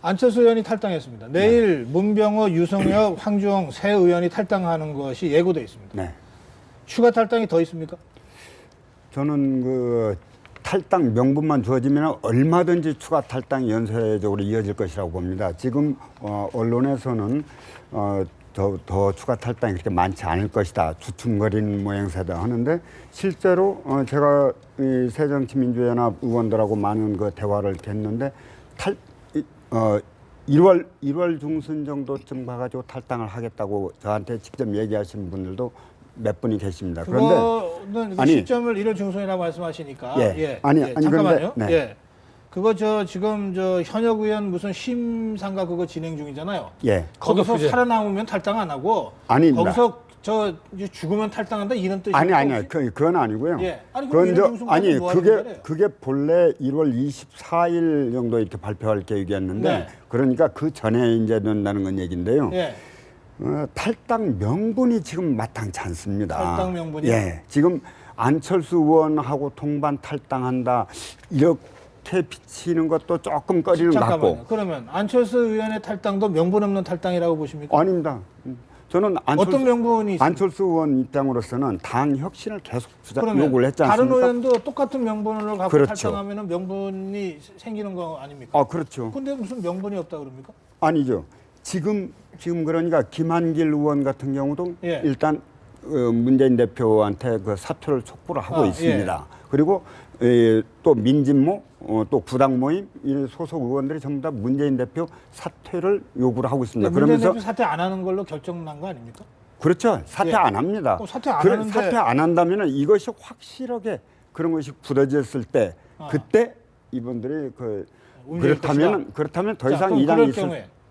안철수 의원이 탈당했습니다. 내일 문병호, 유성혁, 황주영 세 의원이 탈당하는 것이 예고돼 있습니다. 네. 추가 탈당이 더 있습니까? 저는 그 탈당 명분만 주어지면 얼마든지 추가 탈당이 연쇄적으로 이어질 것이라고 봅니다. 지금 언론에서는 더 추가 탈당이 그렇게 많지 않을 것이다. 주춤거리는 모양새다 하는데 실제로 제가 이 새정치민주연합 의원들하고 많은 그 대화를 했는데 1월 중순 정도쯤 가가지고 탈당을 하겠다고 저한테 직접 얘기하신 분들도 몇 분이 계십니다. 그거는 시점을 1월 중순이라고 말씀하시니까 잠깐만요. 네. 예. 그거 지금 현역 의원 무슨 심상가 그거 진행 중이잖아요. 예. 거기서 살아남으면 탈당 안 하고 아닙니다. 거기서 이제 죽으면 탈당한다 이런 뜻이에요. 아니요. 그건 아니고요. 예. 그게 본래 1월 24일 정도 이렇게 발표할 계획이었는데 네. 그러니까 그 전에 이제 된다는 건 얘기인데요. 예. 탈당 명분이 지금 마땅치 않습니다. 탈당 명분이? 예. 지금 안철수 의원하고 동반 탈당한다 이렇게 비치는 것도 조금 꺼리는 것 같고. 그러면 안철수 의원의 탈당도 명분 없는 탈당이라고 보십니까? 아닙니다. 저는 어떤 명분이 있습니까? 안철수 의원 입장으로서는 당 혁신을 계속 요구를 했지 않습니까? 다른 의원도 똑같은 명분을 갖고 그렇죠. 탈당하면 명분이 생기는 거 아닙니까? 그렇죠. 근데 무슨 명분이 없다 그럽니까? 아니죠. 지금 그러니까 김한길 의원 같은 경우도 일단 문재인 대표한테 그 사퇴를 촉구를 하고 있습니다. 그리고 또 민진모, 또 구당 모임 소속 의원들이 전부 다 문재인 대표 사퇴를 요구를 하고 있습니다. 문재인 대표 사퇴 안 하는 걸로 결정난 거 아닙니까? 그렇죠. 사퇴 안 합니다. 사퇴 안 하는데 사퇴 안 한다면 이것이 확실하게 그런 것이 굳어졌을 때 그때 이분들이 그렇다면 더 이상 이 당이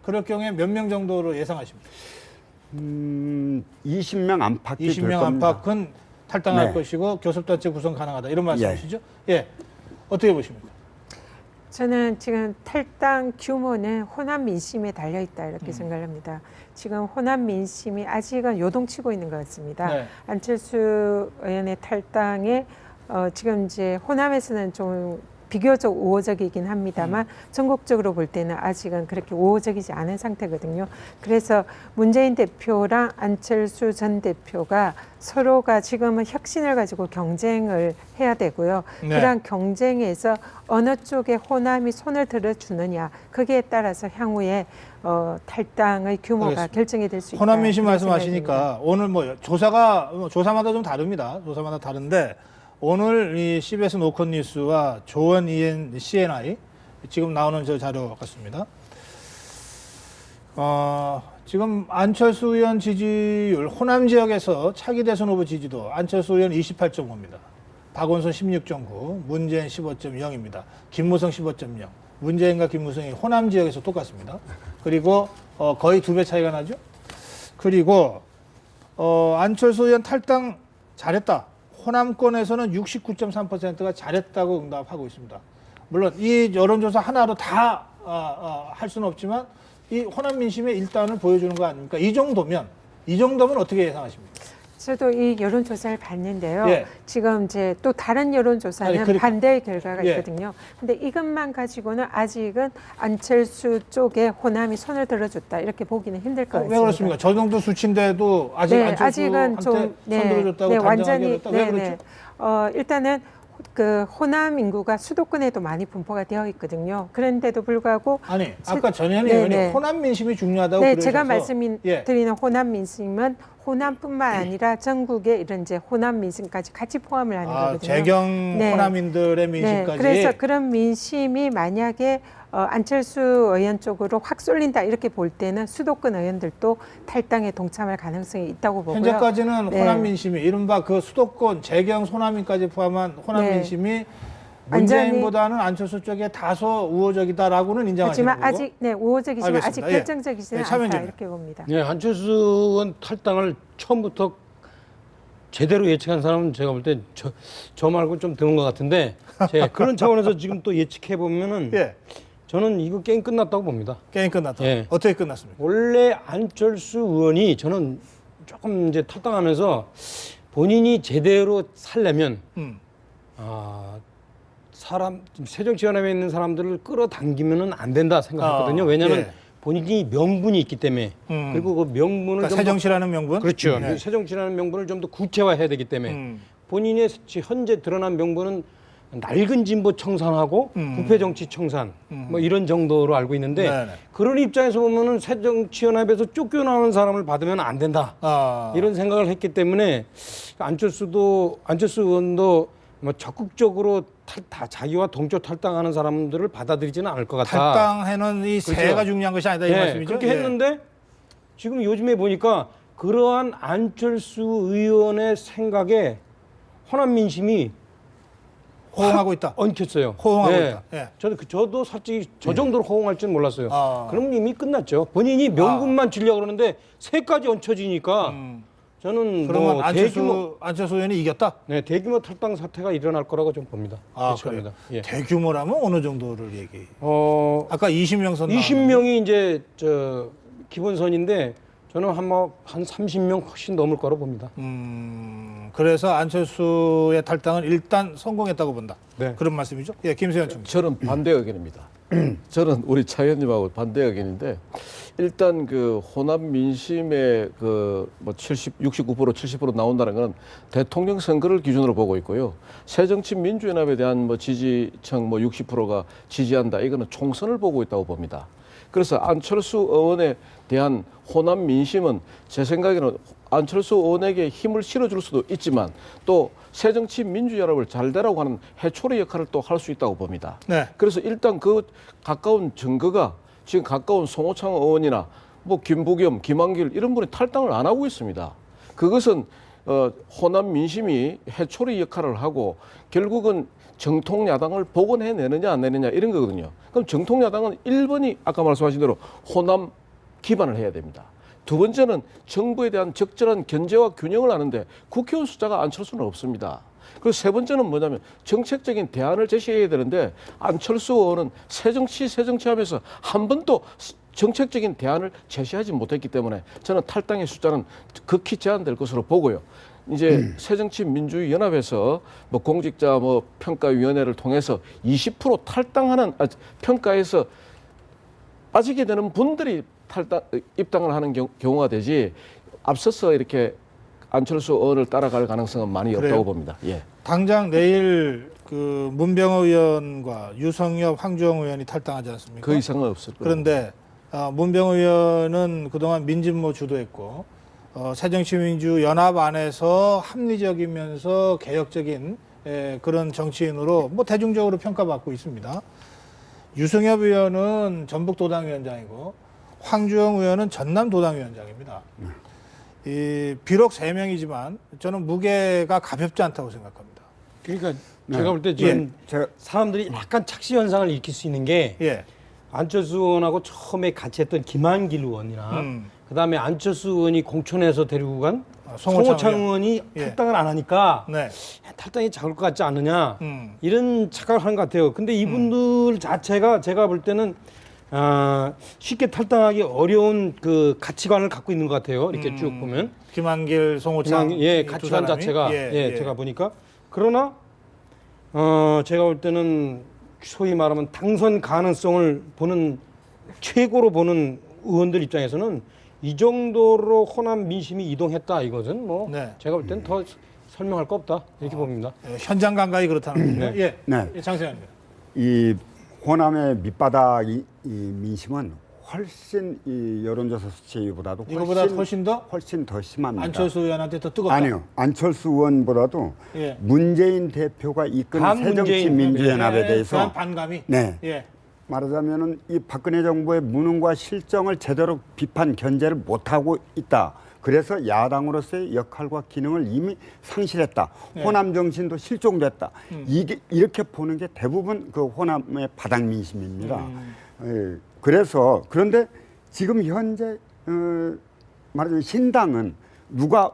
그럴 경우에 몇 명 정도로 예상하십니까? 20명 안팎이 20명 안팎은 탈당할 것이고 교섭단체 구성 가능하다 이런 말씀이시죠? 예. 어떻게 보십니까? 저는 지금 탈당 규모는 호남 민심에 달려 있다 이렇게 생각합니다. 지금 호남 민심이 아직은 요동치고 있는 것 같습니다. 네. 안철수 의원의 탈당에 지금 이제 호남에서는 좀 비교적 우호적이긴 합니다만 전국적으로 볼 때는 아직은 그렇게 우호적이지 않은 상태거든요. 그래서 문재인 대표랑 안철수 전 대표가 서로가 지금은 혁신을 가지고 경쟁을 해야 되고요. 그러한 경쟁에서 어느 쪽에 호남이 손을 들어주느냐 거기에 따라서 향후에 탈당의 규모가 결정이 될 수 있다. 호남 민심 말씀하시니까 오늘 조사마다 좀 다릅니다. 조사마다 다른데 오늘 이 CBS 노컷뉴스와 조원 CNI 지금 나오는 저 자료 같습니다. 지금 안철수 의원 지지율 호남 지역에서 차기 대선 후보 지지도 안철수 의원 28.5입니다. 박원순 16.9, 문재인 15.0입니다. 김무성 15.0. 문재인과 김무성이 호남 지역에서 똑같습니다. 그리고 거의 2배 차이가 나죠. 그리고 안철수 의원 탈당 잘했다. 호남권에서는 69.3%가 잘했다고 응답하고 있습니다. 물론 이 여론조사 하나로 다 할 수는 없지만 이 호남 민심의 일단을 보여주는 거 아닙니까? 이 정도면 어떻게 예상하십니까? 저도 이 여론조사를 봤는데요. 예. 지금 이제 또 다른 여론조사는 반대의 결과가 있거든요. 근데 이것만 가지고는 아직은 안철수 쪽에 호남이 손을 들어줬다 이렇게 보기는 힘들 것 같습니다. 왜 그렇습니까? 저 정도 수치인데도 아직은 좀 손 들어줬다고 완전히 했다. 왜 그렇죠? 일단은 그 호남 인구가 수도권에도 많이 분포가 되어 있거든요. 그런데도 불구하고 아까 전현희 의원이 호남 민심이 중요하다고 그러셔서 제가 말씀드리는 호남 민심은 호남뿐만 아니라 전국의 이런 이제 호남 민심까지 같이 포함을 하는 거거든요. 재경 호남인들의 민심까지. 그래서 그런 민심이 만약에 안철수 의원 쪽으로 확 쏠린다 이렇게 볼 때는 수도권 의원들도 탈당에 동참할 가능성이 있다고 보고요. 현재까지는 호남 민심이 이른바 그 수도권 재경 호남인까지 포함한 호남 민심이 문재인보다는 안철수 쪽에 다소 우호적이다라고는 인정하시는 거고. 하지만 아직 우호적이지만 알겠습니다. 아직 결정적이지는 않다 이렇게 봅니다. 안철수 의원 탈당을 처음부터 제대로 예측한 사람은 제가 볼 때 저 말고 좀 드문 것 같은데 그런 차원에서 지금 또 예측해 보면은 저는 이거 게임 끝났다고 봅니다. 게임 끝났다. 어떻게 끝났습니까? 원래 안철수 의원이 저는 조금 이제 탈당하면서 본인이 제대로 살려면 지금 새정치연합에 있는 사람들을 끌어당기면은 안 된다 생각했거든요. 왜냐하면 예. 본인이 명분이 있기 때문에 그리고 그 명분을 그러니까 좀 새정치라는 명분. 그렇죠. 네. 새정치라는 명분을 좀 더 구체화해야 되기 때문에 본인의 현재 드러난 명분은 낡은 진보 청산하고 부패 정치 청산 뭐 이런 정도로 알고 있는데 네네. 그런 입장에서 보면은 새정치연합에서 쫓겨나는 사람을 받으면 안 된다. 이런 생각을 했기 때문에 안철수 의원도 뭐 적극적으로 자기와 동조 탈당하는 사람들을 받아들이지는 않을 것 같다. 탈당해는 이 그렇죠. 세가 중요한 것이 아니다 이 네, 말씀이죠. 그렇게 예. 했는데 지금 요즘에 보니까 그러한 안철수 의원의 생각에 호남 민심이 호응하고 있다. 얹혔어요. 호응하고 있다. 예. 저도 솔직히 저 정도로 호응할 줄 몰랐어요. 그럼 이미 끝났죠. 본인이 아. 명분만 주려고 그러는데 세까지 얹혀지니까 저는 그러면 뭐 안철수 의원이 이겼다. 대규모 탈당 사태가 일어날 거라고 좀 봅니다. 그래요. 예. 대규모라면 어느 정도를 얘기? 어, 아까 20명 선 20명이 이제 기본선인데 저는 한 30명 훨씬 넘을 거라고 봅니다. 그래서 안철수의 탈당은 일단 성공했다고 본다. 네. 그런 말씀이죠? 예, 김세현 총리. 저는 반대 의견입니다. 저는 우리 차 의원님하고 반대 의견인데 일단 그 호남 민심의 그뭐 69% 70% 나온다는 건 대통령 선거를 기준으로 보고 있고요. 새정치민주연합에 대한 뭐 지지층 뭐 60%가 지지한다. 이거는 총선을 보고 있다고 봅니다. 그래서 안철수 의원에 대한 호남 민심은 제 생각에는 안철수 의원에게 힘을 실어줄 수도 있지만 또 새정치민주연합을 잘 되라고 하는 해초리 역할을 또 할 수 있다고 봅니다. 네. 그래서 일단 그 가까운 증거가 지금 가까운 송호창 의원이나 뭐 김부겸, 김한길 이런 분이 탈당을 안 하고 있습니다. 그것은 호남 민심이 해초리 역할을 하고 결국은 정통 야당을 복원해내느냐 안 내느냐 이런 거거든요. 그럼 정통 야당은 1번이 아까 말씀하신 대로 호남 기반을 해야 됩니다. 두 번째는 정부에 대한 적절한 견제와 균형을 하는데 국회의원 숫자가 안철수는 없습니다. 그리고 세 번째는 뭐냐면 정책적인 대안을 제시해야 되는데 안철수 의원은 새정치하면서 한 번도 정책적인 대안을 제시하지 못했기 때문에 저는 탈당의 숫자는 극히 제한될 것으로 보고요. 이제 새정치민주연합에서 뭐 공직자 뭐 평가위원회를 통해서 20% 탈당하는 평가에서 빠지게 되는 분들이 입당을 하는 경우가 되지 앞서서 이렇게 안철수 의원을 따라갈 가능성은 많이 그래요? 없다고 봅니다. 예. 당장 내일 그 문병호 의원과 유성엽, 황주영 의원이 탈당하지 않습니까? 그 이상은 없을 거예요. 그런데 문병호 의원은 그동안 민진모 주도했고 새정치민주연합 안에서 합리적이면서 개혁적인 그런 정치인으로 뭐 대중적으로 평가받고 있습니다. 유성엽 의원은 전북도당위원장이고 황주영 의원은 전남도당위원장입니다. 비록 3명이지만 저는 무게가 가볍지 않다고 생각합니다. 그러니까 제가 볼 때 지금 예. 사람들이 약간 착시 현상을 일으킬 수 있는 게 예. 안철수 의원하고 처음에 같이 했던 김한길 의원이나 그다음에 안철수 의원이 공천해서 데리고 간 송호창 의원이 예. 탈당을 안 하니까 네. 탈당이 작을 것 같지 않느냐 이런 착각을 하는 것 같아요. 근데 이분들 자체가 제가 볼 때는 쉽게 탈당하기 어려운 그 가치관을 갖고 있는 것 같아요. 이렇게 쭉 보면 김한길, 송호창 예, 두 가치관 사람이? 자체가 제가 보니까 그러나 제가 볼 때는 소위 말하면 당선 가능성을 보는 최고로 보는 의원들 입장에서는 이 정도로 호남 민심이 이동했다 이것은 뭐 네. 제가 볼 때는 더 설명할 거 없다 이렇게 봅니다. 현장 감각이 그렇다는 거죠. 예. 네. 예, 장세현님. 이 호남의 밑바닥 이 민심은 훨씬 이 여론조사 수치보다도 이거보다 훨씬 더 심합니다. 안철수 의원한테 더 뜨겁다. 아니요. 안철수 의원보다도 예. 문재인 대표가 이끄는 새정치민주연합에 대해서 대한 반감이. 네. 예. 말하자면은 이 박근혜 정부의 무능과 실정을 제대로 비판 견제를 못하고 있다. 그래서 야당으로서의 역할과 기능을 이미 상실했다. 네. 호남 정신도 실종됐다. 이게 이렇게 보는 게 대부분 그 호남의 바닥 민심입니다. 예, 그래서 그런데 지금 현재 말하자면 신당은 누가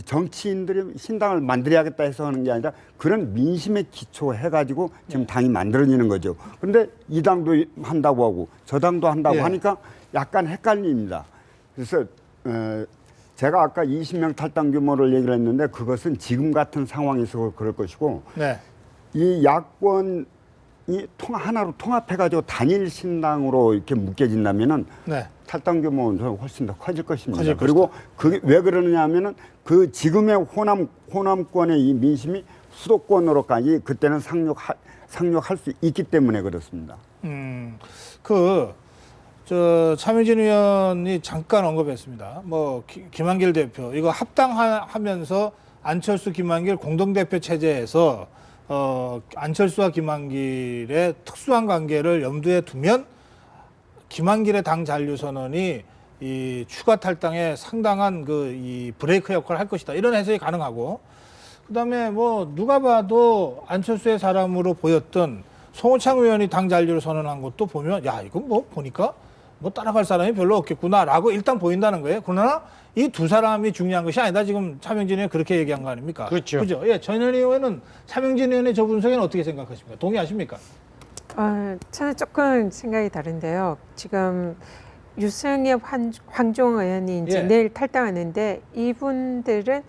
정치인들이 신당을 만들어야겠다 해서 하는 게 아니라 그런 민심에 기초해가지고 지금 당이 만들어지는 거죠. 그런데 이 당도 한다고 하고 저 당도 한다고 예. 하니까 약간 헷갈립니다. 그래서 제가 아까 20명 탈당 규모를 얘기를 했는데 그것은 지금 같은 상황에서 그럴 것이고 네. 이 야권 하나로 통합해가지고 단일 신당으로 이렇게 묶여진다면은 네. 탈당 규모는 저는 훨씬 더 커질 것입니다. 커질 그리고 그게 왜 그러느냐 하면은 그 지금의 호남권의 이 민심이 수도권으로까지 그때는 상륙할 수 있기 때문에 그렇습니다. 차명진 의원이 잠깐 언급했습니다. 뭐 김한길 대표 이거 합당하면서 안철수 김한길 공동대표 체제에서 안철수와 김한길의 특수한 관계를 염두에 두면 김한길의 당 잔류 선언이 이 추가 탈당에 상당한 이 브레이크 역할을 할 것이다. 이런 해석이 가능하고, 그다음에 뭐 누가 봐도 안철수의 사람으로 보였던 송호창 의원이 당 잔류를 선언한 것도 보면 야 이건 뭐 보니까 뭐 따라갈 사람이 별로 없겠구나라고 일단 보인다는 거예요. 그러나 이 두 사람이 중요한 것이 아니다. 지금 차명진 의원 그렇게 얘기한 거 아닙니까? 그렇죠. 그죠? 예, 전현희 의원은 차명진 의원의 저 분석에는 어떻게 생각하십니까? 동의하십니까? 저는 조금 생각이 다른데요. 지금 유승엽 황종 의원이 이제 예. 내일 탈당하는데 이분들은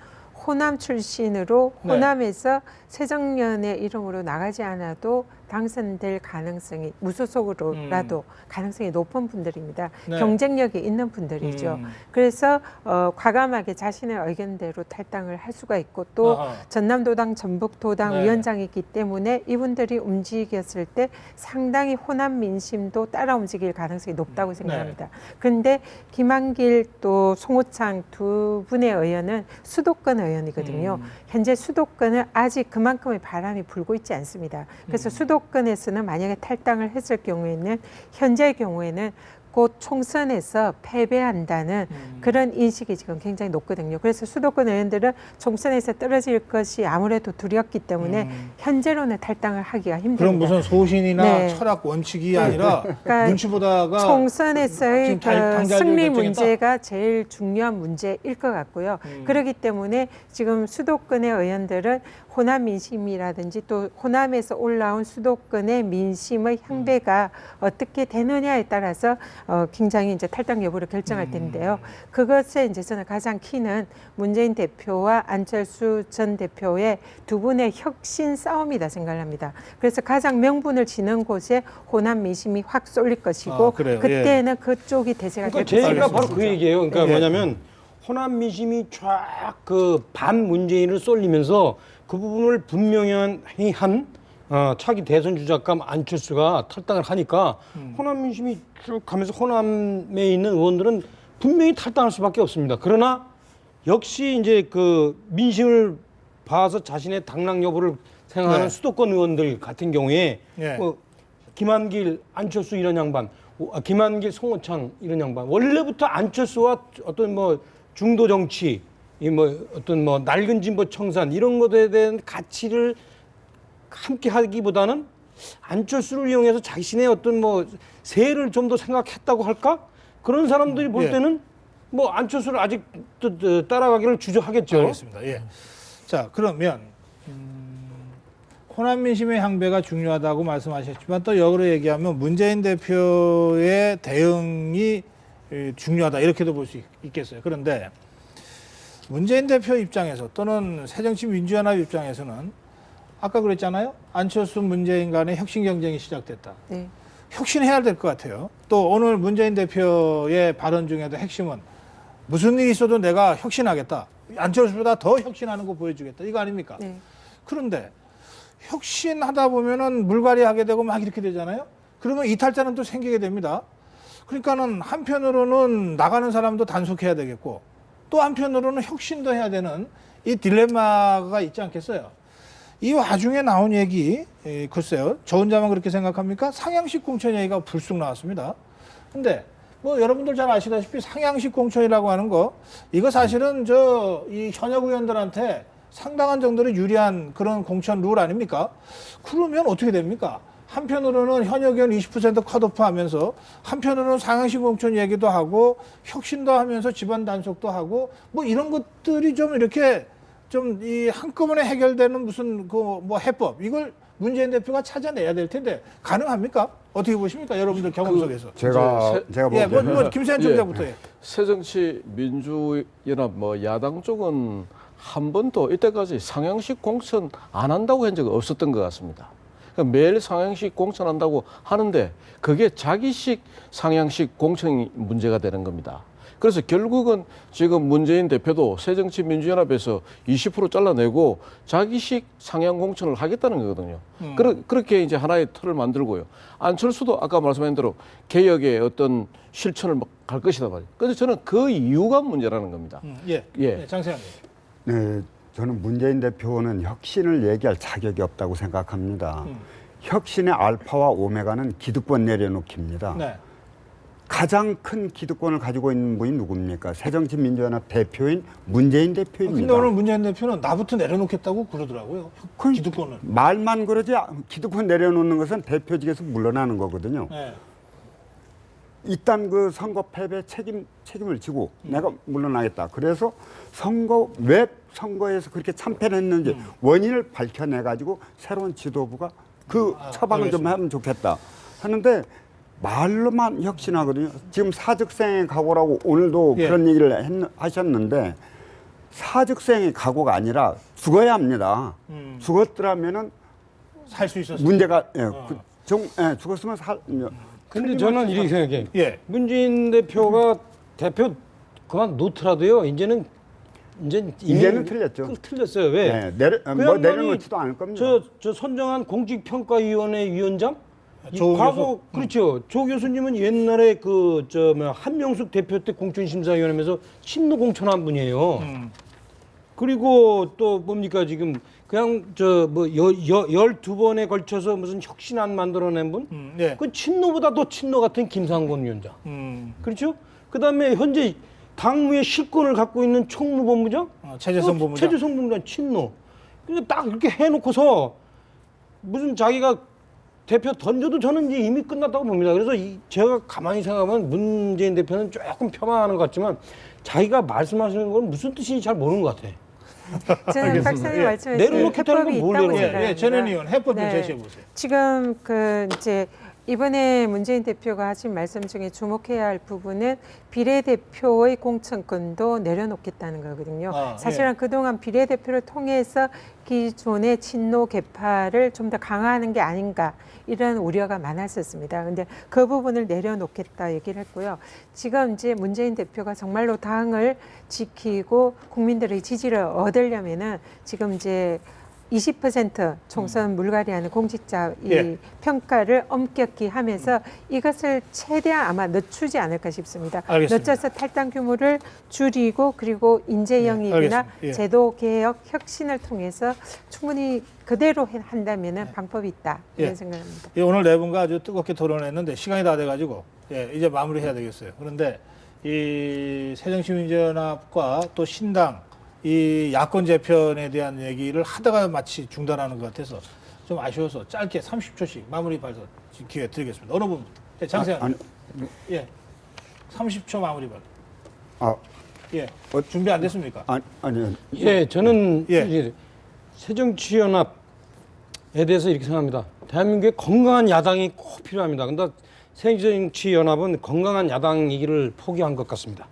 호남 출신으로 네. 호남에서 새정연의 이름으로 나가지 않아도 당선될 가능성이 무소속으로라도 가능성이 높은 분들입니다. 네. 경쟁력이 있는 분들이죠. 음. 그래서 과감하게 자신의 의견대로 탈당을 할 수가 있고 또 아하. 전남도당 전북도당 네. 위원장이기 때문에 이분들이 움직였을 때 상당히 호남 민심도 따라 움직일 가능성이 높다고 생각합니다. 그런데 김한길 또 송호창 두 분의 의원은 수도권 의원이거든요. 현재 수도권은 아직 그만큼의 바람이 불고 있지 않습니다. 그래서 수도권에서는 만약에 탈당을 했을 경우에는 현재의 경우에는 곧 총선에서 패배한다는 그런 인식이 지금 굉장히 높거든요. 그래서 수도권 의원들은 총선에서 떨어질 것이 아무래도 두렵기 때문에 현재로는 탈당을 하기가 힘듭니다. 그럼 무슨 소신이나 네. 철학 원칙이 아니라 그러니까 눈치 보다가 총선에서의 지금 당 잔류 승리 결정했다? 문제가 제일 중요한 문제일 것 같고요. 그렇기 때문에 지금 수도권의 의원들은 호남 민심이라든지 또 호남에서 올라온 수도권의 민심의 향배가 어떻게 되느냐에 따라서 굉장히 이제 탈당 여부를 결정할 텐데요. 그것에 이제 저는 가장 키는 문재인 대표와 안철수 전 대표의 두 분의 혁신 싸움이다 생각을 합니다. 그래서 가장 명분을 지는 곳에 호남 민심이 확 쏠릴 것이고 그래요? 그때는 그쪽이 대세가 될 그러니까 제 얘기가 것입니다. 바로 그 얘기예요. 그러니까 예. 뭐냐면 호남 민심이 쫙 그 반 문재인을 쏠리면서 그 부분을 분명히 한 차기 대선 주자감 안철수가 탈당을 하니까 호남 민심이 쭉 가면서 호남에 있는 의원들은 분명히 탈당할 수밖에 없습니다. 그러나 역시 이제 그 민심을 봐서 자신의 당락 여부를 생각하는 네. 수도권 의원들 같은 경우에 예. 김한길, 안철수 이런 양반, 김한길, 송호창 이런 양반. 원래부터 안철수와 어떤 뭐 중도 정치, 이 뭐 어떤 뭐 낡은 진보 청산 이런 것에 대한 가치를 함께 하기보다는 안철수를 이용해서 자신의 어떤 뭐 세를 좀 더 생각했다고 할까? 그런 사람들이 볼 예. 때는 뭐 안철수를 아직 또 따라가기를 주저하겠죠. 알겠습니다. 예. 자, 그러면 호남 민심의 향배가 중요하다고 말씀하셨지만 또 역으로 얘기하면 문재인 대표의 대응이 중요하다 이렇게도 볼 수 있겠어요. 그런데 문재인 대표 입장에서 또는 새정치민주연합 입장에서는 아까 그랬잖아요. 안철수 문재인 간의 혁신 경쟁이 시작됐다. 네. 혁신해야 될 것 같아요. 또 오늘 문재인 대표의 발언 중에도 핵심은 무슨 일이 있어도 내가 혁신하겠다. 안철수보다 더 혁신하는 거 보여주겠다. 이거 아닙니까? 네. 그런데 혁신하다 보면은 물갈이하게 되고 막 이렇게 되잖아요. 그러면 이탈자는 또 생기게 됩니다. 그러니까는 한편으로는 나가는 사람도 단속해야 되겠고 또 한편으로는 혁신도 해야 되는 이 딜레마가 있지 않겠어요? 이 와중에 나온 얘기, 글쎄요. 저 혼자만 그렇게 생각합니까? 상향식 공천 얘기가 불쑥 나왔습니다. 근데 뭐 여러분들 잘 아시다시피 상향식 공천이라고 하는 거 이거 사실은 이 현역 의원들한테 상당한 정도로 유리한 그런 공천 룰 아닙니까? 그러면 어떻게 됩니까? 한편으로는 현역 의원 20% 컷오프 하면서 한편으로는 상향식 공천 얘기도 하고 혁신도 하면서 집안 단속도 하고 뭐 이런 것들이 좀 이렇게 좀 이 한꺼번에 해결되는 무슨 그 뭐 해법 이걸 문재인 대표가 찾아내야 될 텐데 가능합니까? 어떻게 보십니까? 여러분들 경험 속에서. 제가 예, 보기에는 뭐 김세현 총장부터 예. 새정치민주연합 뭐 야당 쪽은 한 번도 이때까지 상향식 공천 안 한다고 한 적은 없었던 것 같습니다. 그러니까 매일 상향식 공천한다고 하는데 그게 자기식 상향식 공천이 문제가 되는 겁니다. 그래서 결국은 지금 문재인 대표도 새정치민주연합에서 20% 잘라내고 자기식 상향 공천을 하겠다는 거거든요. 그렇게 이제 하나의 틀을 만들고요. 안철수도 아까 말씀하신 대로 개혁의 어떤 실천을 갈 것이다 말이에요. 그래서 저는 그 이유가 문제라는 겁니다. 예. 예. 네, 장세환님. 네, 저는 문재인 대표는 혁신을 얘기할 자격이 없다고 생각합니다. 혁신의 알파와 오메가는 기득권 내려놓기입니다. 네. 가장 큰 기득권을 가지고 있는 분이 누굽니까? 새정치민주연합 대표인 문재인 대표입니다. 근데 오늘 문재인 대표는 나부터 내려놓겠다고 그러더라고요. 기득권을. 말만 그러지 기득권 내려놓는 것은 대표직에서 물러나는 거거든요. 네. 일단 그 선거 패배 책임을 지고 내가 물러나겠다. 그래서 왜 선거에서 그렇게 참패를 했는지 원인을 밝혀내 가지고 새로운 지도부가 그 처방을 좀 하면 좋겠다 하는데 말로만 혁신하거든요. 지금 사직생의 각오라고 오늘도 예. 그런 얘기를 하셨는데 사직생의 각오가 아니라 죽어야 합니다. 죽었더라면은 살 수 있었어요. 문제가 죽었으면 근데 저는 이렇게 생각해요. 예. 문재인 대표가 대표 그만 놓더라도요. 이제 이제는 틀렸죠. 틀렸어요. 왜? 네, 그 뭐 양반이 내려놓지도 않을 겁니다. 저 선정한 공직평가위원회 위원장? 조 과거 그렇죠. 조 교수님은 옛날에 한명숙 대표 때 공천심사위원회에서 친노 공천한 분이에요. 그리고 또 뭡니까 지금 그냥 12번에 걸쳐서 무슨 혁신안 만들어낸 분? 예. 그 친노보다 더 친노 같은 김상곤 위원장. 그렇죠? 그다음에 현재 당무의 실권을 갖고 있는 총무본부장? 최재성 본부장. 최재성 본부장 친노. 그러니까 딱 이렇게 해놓고서 무슨 자기가 대표 던져도 저는 이제 이미 끝났다고 봅니다. 그래서 제가 가만히 생각하면 문재인 대표는 조금 폄하하는 것 같지만 자기가 말씀하시는 건 무슨 뜻인지 잘 모르는 것 같아. 저는 박사님 예. 말씀하신 내려놓겠다는 해법이 건 뭘 있다고 내려놓아요? 생각합니다. 전현 의원 해법 좀 네. 제시해 보세요. 지금 이제 이번에 문재인 대표가 하신 말씀 중에 주목해야 할 부분은 비례대표의 공천권도 내려놓겠다는 거거든요. 사실은 그동안 비례대표를 통해서 기존의 친노 계파를 좀 더 강화하는 게 아닌가 이런 우려가 많았었습니다. 근데 그 부분을 내려놓겠다 얘기를 했고요. 지금 이제 문재인 대표가 정말로 당을 지키고 국민들의 지지를 얻으려면은 지금 이제 20% 총선 물갈이하는 공직자 이 평가를 엄격히 하면서 이것을 최대한 아마 늦추지 않을까 싶습니다. 알겠습니다. 늦춰서 탈당 규모를 줄이고 그리고 인재 영입이나 제도 개혁 혁신을 통해서 충분히 그대로 한다면은 방법이 있다 이런 생각합니다. 오늘 네 분과 아주 뜨겁게 토론했는데 시간이 다 돼가지고 이제 마무리해야 되겠어요. 그런데 이 새정치민주연합과 또 신당 이 야권 재편에 대한 얘기를 하다가 마치 중단하는 것 같아서 좀 아쉬워서 짧게 30초씩 마무리 발언 기회 드리겠습니다. 어느 분부터? 장세환. 예. 30초 마무리 발언. 예. 준비 안 됐습니까? 아니요. 예, 저는 새정치연합에 대해서 이렇게 생각합니다. 대한민국에 건강한 야당이 꼭 필요합니다. 근데 새정치연합은 건강한 야당이기를 포기한 것 같습니다.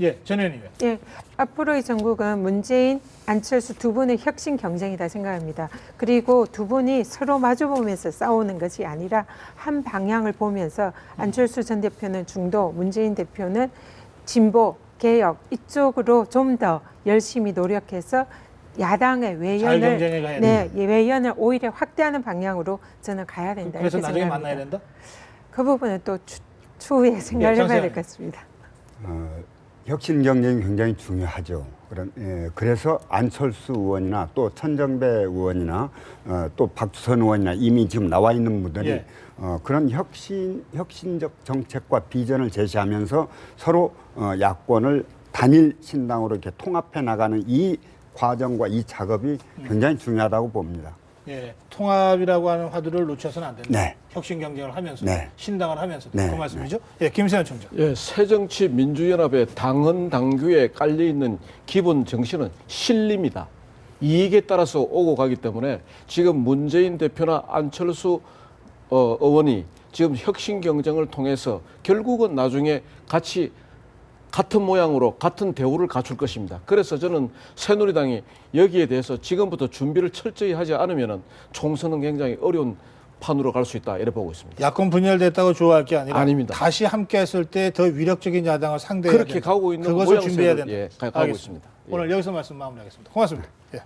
예, 전현 의원. 예, 앞으로의 전국은 문재인, 안철수 두 분의 혁신 경쟁이다 생각합니다. 그리고 두 분이 서로 마주보면서 싸우는 것이 아니라 한 방향을 보면서 안철수 전 대표는 중도, 문재인 대표는 진보, 개혁 이쪽으로 좀 더 열심히 노력해서 야당의 외연을 오히려 확대하는 방향으로 저는 가야 된다. 그래서 이렇게 나중에 생각합니다. 만나야 된다? 그 부분은 또 추후에 생각을 해봐야 될 것 같습니다. 혁신 경쟁이 굉장히 중요하죠. 그래서 안철수 의원이나 또 천정배 의원이나 또 박주선 의원이나 이미 지금 나와 있는 분들이 그런 혁신적 정책과 비전을 제시하면서 서로 야권을 단일 신당으로 이렇게 통합해 나가는 이 과정과 이 작업이 굉장히 중요하다고 봅니다. 예, 통합이라고 하는 화두를 놓쳐서는 안 된다. 네. 혁신 경쟁을 하면서 네. 신당을 하면서 그 네. 말씀이죠. 예, 김세현 총장. 예, 새정치민주연합의 당헌 당규에 깔려 있는 기본 정신은 실리입니다. 이익에 따라서 오고 가기 때문에 지금 문재인 대표나 안철수 의원이 지금 혁신 경쟁을 통해서 결국은 나중에 같이 같은 모양으로 같은 대우를 갖출 것입니다. 그래서 저는 새누리당이 여기에 대해서 지금부터 준비를 철저히 하지 않으면 총선은 굉장히 어려운 판으로 갈 수 있다 이렇게 보고 있습니다. 야권 분열됐다고 좋아할 게 아니라 아닙니다. 다시 함께했을 때 더 위력적인 야당을 상대해야 그렇게 된다. 가고 있는 그것을 모양새를, 준비해야 된다. 예, 가고 알겠습니다. 있습니다. 예. 오늘 여기서 말씀 마무리하겠습니다. 고맙습니다. 예.